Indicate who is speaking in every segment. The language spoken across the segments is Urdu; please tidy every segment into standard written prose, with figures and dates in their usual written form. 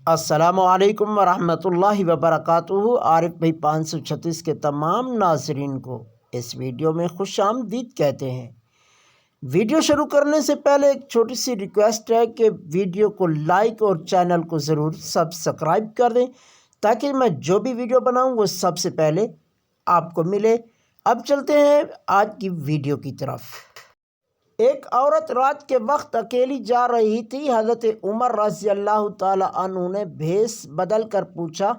Speaker 1: السلام علیکم ورحمۃ اللہ وبرکاتہ۔ عارف بھائی 536 کے تمام ناظرین کو اس ویڈیو میں خوش آمدید کہتے ہیں۔ ویڈیو شروع کرنے سے پہلے ایک چھوٹی سی ریکویسٹ ہے کہ ویڈیو کو لائک اور چینل کو ضرور سبسکرائب کر دیں تاکہ میں جو بھی ویڈیو بناؤں وہ سب سے پہلے آپ کو ملے۔ اب چلتے ہیں آج کی ویڈیو کی طرف۔ ایک عورت رات کے وقت اکیلی جا رہی تھی۔ حضرت عمر رضی اللہ تعالی عنہ نے بھیس بدل کر پوچھا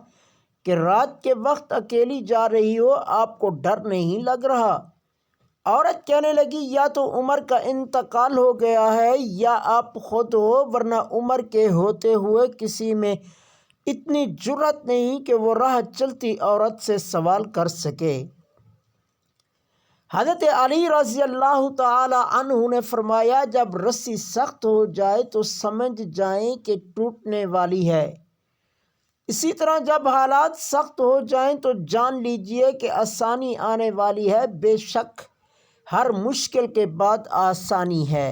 Speaker 1: کہ رات کے وقت اکیلی جا رہی ہو، آپ کو ڈر نہیں لگ رہا؟ عورت کہنے لگی، یا تو عمر کا انتقال ہو گیا ہے یا آپ خود ہو، ورنہ عمر کے ہوتے ہوئے کسی میں اتنی جرأت نہیں کہ وہ راہ چلتی عورت سے سوال کر سکے۔ حضرت علی رضی اللہ تعالی عنہ نے فرمایا، جب رسی سخت ہو جائے تو سمجھ جائیں کہ ٹوٹنے والی ہے، اسی طرح جب حالات سخت ہو جائیں تو جان لیجئے کہ آسانی آنے والی ہے۔ بے شک ہر مشکل کے بعد آسانی ہے۔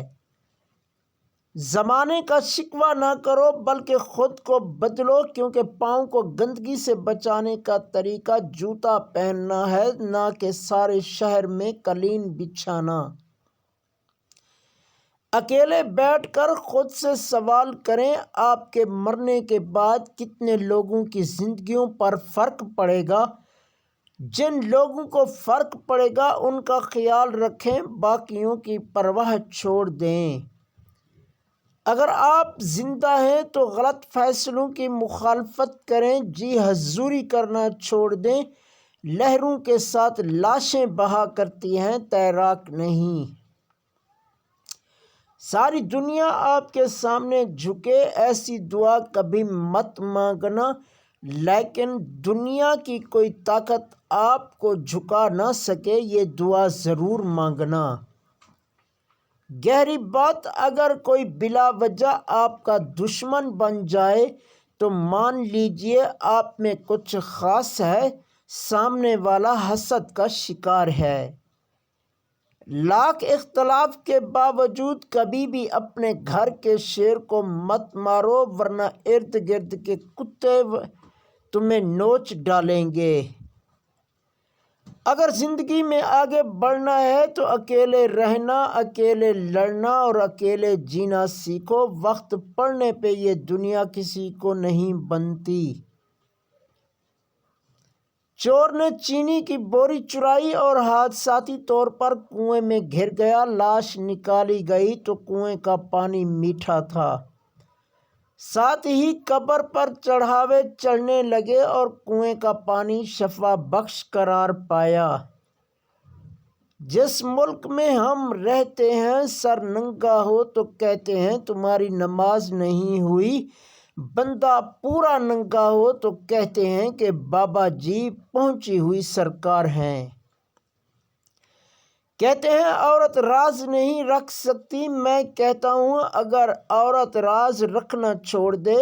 Speaker 1: زمانے کا شکوہ نہ کرو بلکہ خود کو بدلو، کیونکہ پاؤں کو گندگی سے بچانے کا طریقہ جوتا پہننا ہے، نہ کہ سارے شہر میں قالین بچھانا۔ اکیلے بیٹھ کر خود سے سوال کریں، آپ کے مرنے کے بعد کتنے لوگوں کی زندگیوں پر فرق پڑے گا؟ جن لوگوں کو فرق پڑے گا ان کا خیال رکھیں، باقیوں کی پرواہ چھوڑ دیں۔ اگر آپ زندہ ہیں تو غلط فیصلوں کی مخالفت کریں، جی حضوری کرنا چھوڑ دیں۔ لہروں کے ساتھ لاشیں بہا کرتی ہیں، تیراک نہیں۔ ساری دنیا آپ کے سامنے جھکے، ایسی دعا کبھی مت مانگنا، لیکن دنیا کی کوئی طاقت آپ کو جھکا نہ سکے، یہ دعا ضرور مانگنا۔ گہری بات، اگر کوئی بلا وجہ آپ کا دشمن بن جائے تو مان لیجئے آپ میں کچھ خاص ہے، سامنے والا حسد کا شکار ہے۔ لاکھ اختلاف کے باوجود کبھی بھی اپنے گھر کے شیر کو مت مارو، ورنہ ارد گرد کے کتے تمہیں نوچ ڈالیں گے۔ اگر زندگی میں آگے بڑھنا ہے تو اکیلے رہنا، اکیلے لڑنا اور اکیلے جینا سیکھو۔ وقت پڑنے پہ یہ دنیا کسی کو نہیں بنتی۔ چور نے چینی کی بوری چرائی اور حادثاتی طور پر کنویں میں گر گیا۔ لاش نکالی گئی تو کنویں کا پانی میٹھا تھا، ساتھ ہی قبر پر چڑھاوے چڑھنے لگے اور کنویں کا پانی شفا بخش قرار پایا۔ جس ملک میں ہم رہتے ہیں سر ننگا ہو تو کہتے ہیں تمہاری نماز نہیں ہوئی، بندہ پورا ننگا ہو تو کہتے ہیں کہ بابا جی پہنچی ہوئی سرکار ہیں۔ کہتے ہیں عورت راز نہیں رکھ سکتی، میں کہتا ہوں اگر عورت راز رکھنا چھوڑ دے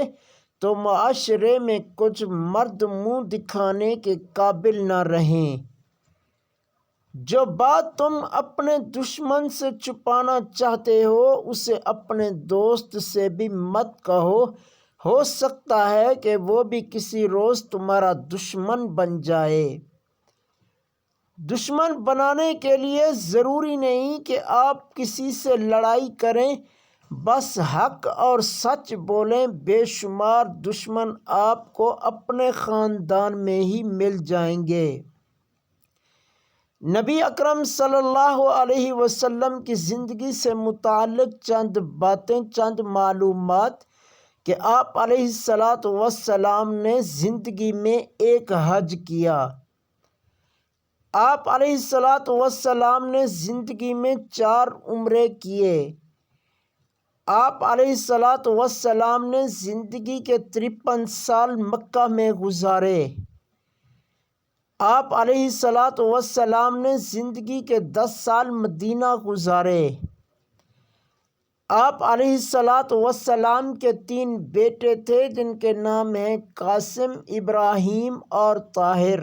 Speaker 1: تو معاشرے میں کچھ مرد منہ دکھانے کے قابل نہ رہیں۔ جو بات تم اپنے دشمن سے چھپانا چاہتے ہو اسے اپنے دوست سے بھی مت کہو، ہو سکتا ہے کہ وہ بھی کسی روز تمہارا دشمن بن جائے۔ دشمن بنانے کے لیے ضروری نہیں کہ آپ کسی سے لڑائی کریں، بس حق اور سچ بولیں۔ بے شمار دشمن آپ کو اپنے خاندان میں ہی مل جائیں گے۔ نبی اکرم صلی اللہ علیہ وسلم کی زندگی سے متعلق چند باتیں، چند معلومات کہ آپ علیہ السلام نے زندگی میں ایک حج کیا۔ آپ علیہ السلام نے زندگی میں 4 عمرے کیے۔ آپ علیہ السلام نے زندگی کے 53 سال مکہ میں گزارے۔ آپ علیہ السلام نے زندگی کے 10 سال مدینہ گزارے۔ آپ علیہ السلام کے 3 بیٹے تھے جن کے نام ہیں قاسم، ابراہیم اور طاہر۔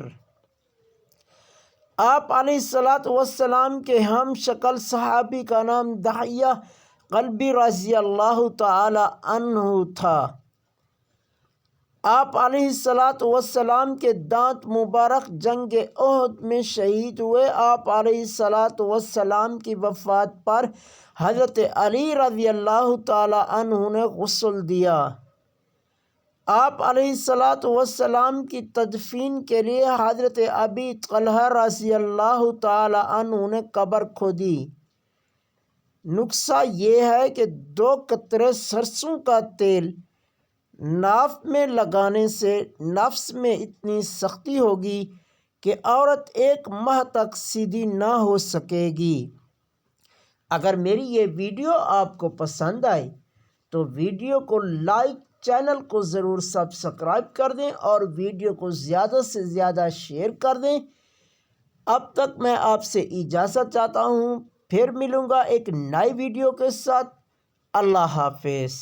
Speaker 1: آپ علیہ السلام کے ہم شکل صحابی کا نام دحیہ قلبی رضی اللہ تعالی عنہ تھا۔ آپ علیہ الصلاۃ والسلام کے دانت مبارک جنگ احد میں شہید ہوئے۔ آپ علیہ الصلاۃ والسلام کی وفات پر حضرت علی رضی اللہ تعالی عنہ نے غسل دیا۔ آپ علیہ الصلاۃ والسلام کی تدفین کے لیے حضرت ابی طلحہ رضی اللہ تعالی عنہ نے قبر کھودی۔ نسخہ یہ ہے کہ 2 قطرے سرسوں کا تیل ناف میں لگانے سے نفس میں اتنی سختی ہوگی کہ عورت 1 ماہ تک سیدھی نہ ہو سکے گی۔ اگر میری یہ ویڈیو آپ کو پسند آئے تو ویڈیو کو لائک، چینل کو ضرور سبسکرائب کر دیں اور ویڈیو کو زیادہ سے زیادہ شیئر کر دیں۔ اب تک میں آپ سے اجازت چاہتا ہوں، پھر ملوں گا ایک نئی ویڈیو کے ساتھ۔ اللہ حافظ۔